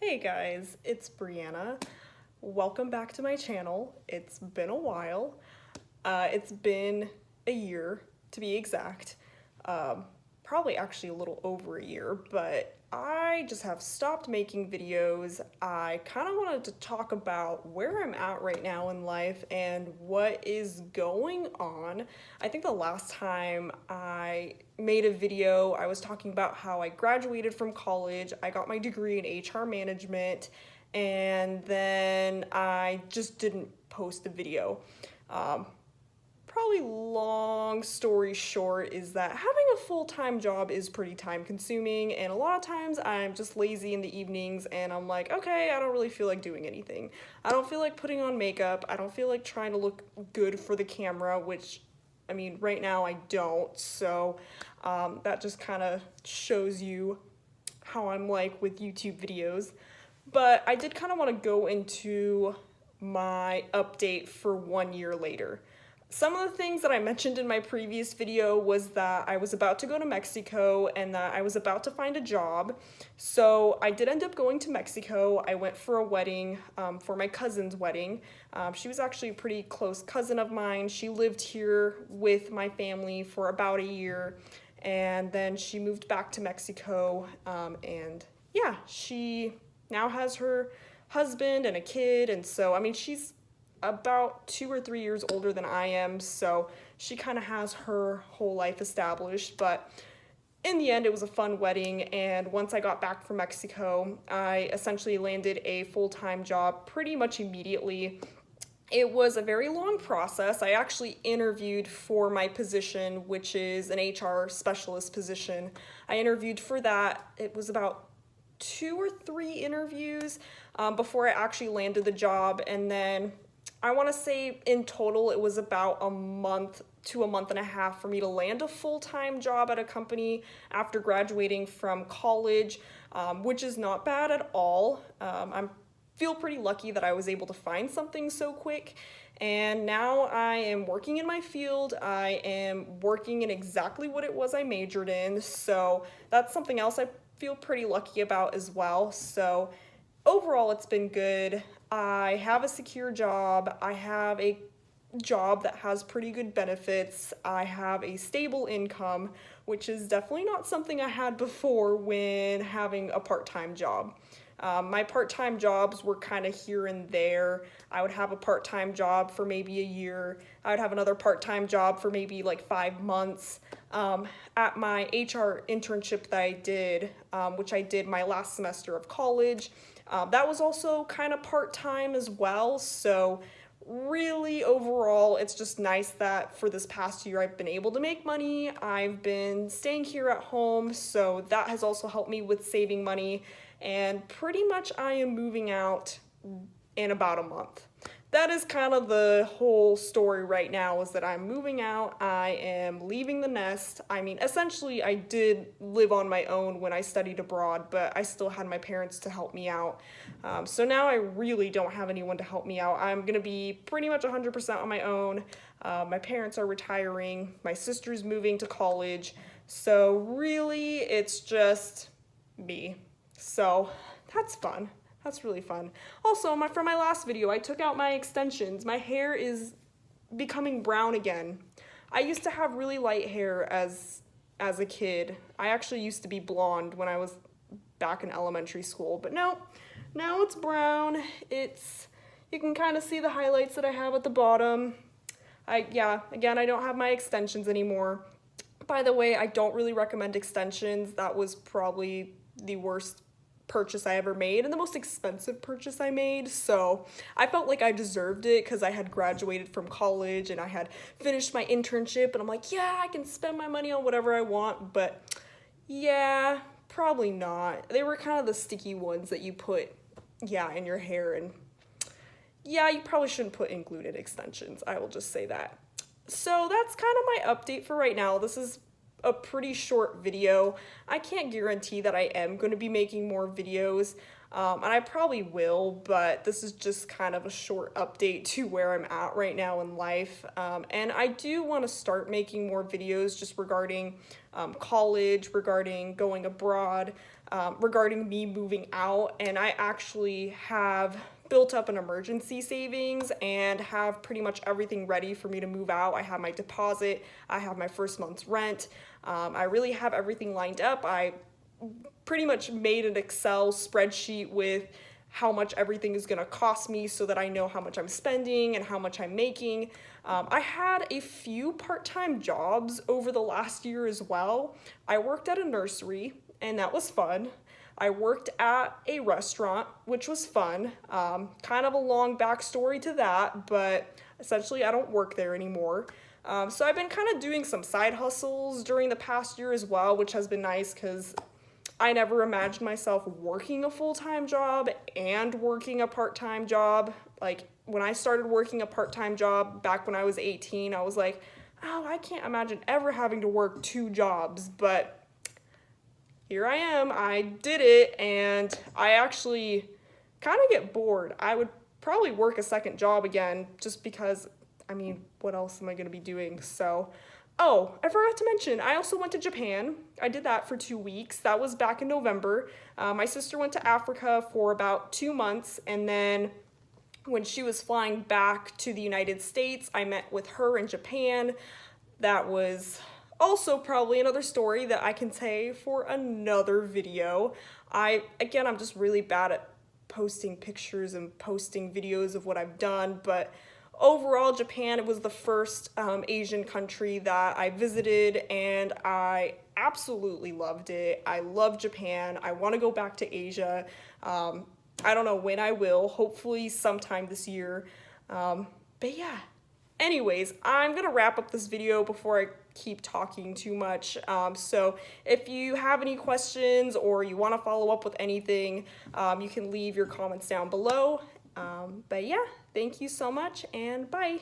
Hey guys, it's Brianna. Welcome back to my channel. It's been a while. It's been a year to be exact. Probably actually a little over a year, but I just have stopped making videos. I kind of wanted to talk about where I'm at right now in life and what is going on. I think the last time I made a video, I was talking about how I graduated from college, I got my degree in HR management, and then I just didn't post a video. Probably long story short is that having a full-time job is pretty time consuming, and a lot of times I'm just lazy in the evenings and I'm like, okay, I don't really feel like doing anything. I don't feel like putting on makeup. I don't feel like trying to look good for the camera, which I mean, right now I don't. So that just kind of shows you how I'm like with YouTube videos. But I did kind of want to go into my update for 1 year later. Some of the things that I mentioned in my previous video was that I was about to go to Mexico and that I was about to find a job. So I did end up going to Mexico. I went for a wedding, for my cousin's wedding. She was actually a pretty close cousin of mine. She lived here with my family for about a year, and then she moved back to Mexico, and yeah, she now has her husband and a kid, and so, I mean, she's about 2 or 3 years older than I am, so she kind of has her whole life established. But in the end, it was a fun wedding, and once I got back from Mexico, I essentially landed a full-time job pretty much immediately. It was a very long process. I actually interviewed for my position, which is an HR specialist position. I interviewed for that. It was about 2 or 3 interviews before I actually landed the job, and then I want to say in total it was about a month to a month and a half for me to land a full-time job at a company after graduating from college, which is not bad at all. I feel pretty lucky that I was able to find something so quick, and now I am working in my field. I am working in exactly what it was I majored in, so that's something else I feel pretty lucky about as well. So overall, it's been good. I have a secure job. I have a job that has pretty good benefits. I have a stable income, which is definitely not something I had before when having a part-time job. My part-time jobs were kind of here and there. I would have a part-time job for maybe a year. I would have another part-time job for maybe like 5 months. At my HR internship that I did, which I did my last semester of college, that was also kind of part-time as well. So really overall, it's just nice that for this past year I've been able to make money. I've been staying here at home, so that has also helped me with saving money. And pretty much I am moving out in about a month. That is kind of the whole story right now, is that I'm moving out. I am leaving the nest. I mean, essentially I did live on my own when I studied abroad, but I still had my parents to help me out. So now I really don't have anyone to help me out. I'm gonna be pretty much 100% on my own. My parents are retiring. My sister's moving to college. So really it's just me. So that's fun. That's really fun. Also, for my last video, I took out my extensions. My hair is becoming brown again. I used to have really light hair as a kid. I actually used to be blonde when I was back in elementary school, but no, now it's brown. You can kind of see the highlights that I have at the bottom. Again, I don't have my extensions anymore. By the way, I don't really recommend extensions. That was probably the worst purchase I ever made and the most expensive purchase I made, so I felt like I deserved it because I had graduated from college and I had finished my internship, and I'm like, yeah, I can spend my money on whatever I want. But yeah, probably not. They were kind of the sticky ones that you put in your hair, and yeah, you probably shouldn't put included extensions. I will just say that. So that's kind of my update for right now. This is a pretty short video. I can't guarantee that I am going to be making more videos, and I probably will, but this is just kind of a short update to where I'm at right now in life. And I do want to start making more videos just regarding college, regarding going abroad. regarding me moving out, and I actually have built up an emergency savings and have pretty much everything ready for me to move out. I have my deposit, I have my first month's rent, I really have everything lined up. I pretty much made an Excel spreadsheet with how much everything is gonna cost me so that I know how much I'm spending and how much I'm making. I had a few part-time jobs over the last year as well. I worked at a nursery and that was fun. I worked at a restaurant, which was fun. Kind of a long backstory to that, but essentially I don't work there anymore. So I've been kind of doing some side hustles during the past year as well, which has been nice because I never imagined myself working a full-time job and working a part-time job. Like when I started working a part-time job back when I was 18, I was like, oh, I can't imagine ever having to work 2 jobs, but here I am, I did it, and I actually kind of get bored. I would probably work a second job again just because, I mean, what else am I gonna be doing? So, oh, I forgot to mention, I also went to Japan. I did that for 2 weeks. That was back in November. My sister went to Africa for about 2 months, and then when she was flying back to the United States, I met with her in Japan. That was also probably another story that I can say for another video. I'm just really bad at posting pictures and posting videos of what I've done, but overall, Japan, it was the first Asian country that I visited, and I absolutely loved it. I love Japan. I want to go back to Asia. I don't know when I will, hopefully sometime this year. But yeah, anyways, I'm gonna wrap up this video before I keep talking too much. So if you have any questions or you want to follow up with anything, you can leave your comments down below. But yeah, thank you so much and bye.